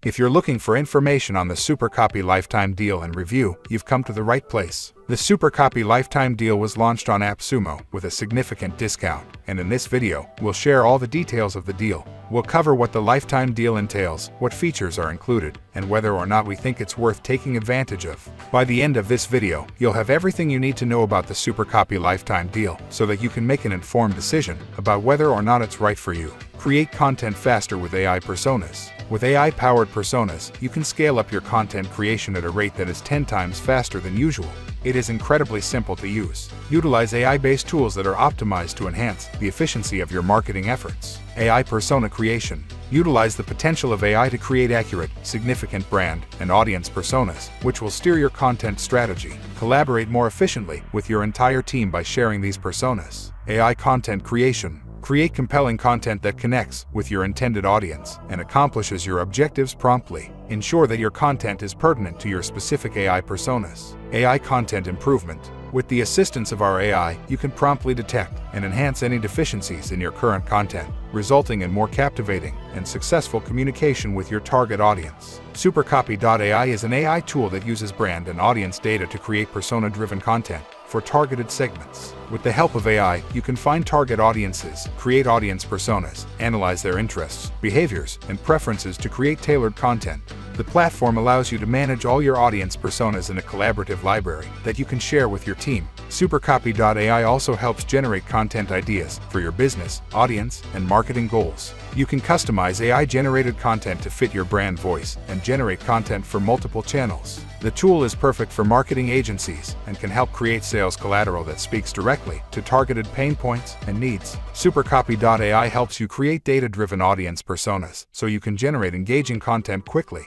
If you're looking for information on the SuperCopy Lifetime deal and review, you've come to the right place. The SuperCopy Lifetime deal was launched on Appsumo with a significant discount, and in this video, we'll share all the details of the deal. We'll cover what the Lifetime deal entails, what features are included, and whether or not we think it's worth taking advantage of. By the end of this video, you'll have everything you need to know about the SuperCopy Lifetime deal so that you can make an informed decision about whether or not it's right for you. Create content faster with AI personas. With AI-powered personas, you can scale up your content creation at a rate that is 10 times faster than usual. It is incredibly simple to use. Utilize AI-based tools that are optimized to enhance the efficiency of your marketing efforts. AI persona creation. Utilize the potential of AI to create accurate, significant brand and audience personas, which will steer your content strategy. Collaborate more efficiently with your entire team by sharing these personas. AI content creation. Create compelling content that connects with your intended audience and accomplishes your objectives promptly. Ensure that your content is pertinent to your specific AI personas. AI content improvement. With the assistance of our AI, you can promptly detect and enhance any deficiencies in your current content, resulting in more captivating and successful communication with your target audience. SuperCopy.ai is an AI tool that uses brand and audience data to create persona-driven content for targeted segments. With the help of AI, you can find target audiences, create audience personas, analyze their interests, behaviors, and preferences to create tailored content. The platform allows you to manage all your audience personas in a collaborative library that you can share with your team. SuperCopy.ai also helps generate content ideas for your business, audience, and marketing goals. You can customize AI-generated content to fit your brand voice and generate content for multiple channels. The tool is perfect for marketing agencies and can help create sales collateral that speaks directly to targeted pain points and needs. SuperCopy.ai helps you create data-driven audience personas so you can generate engaging content quickly.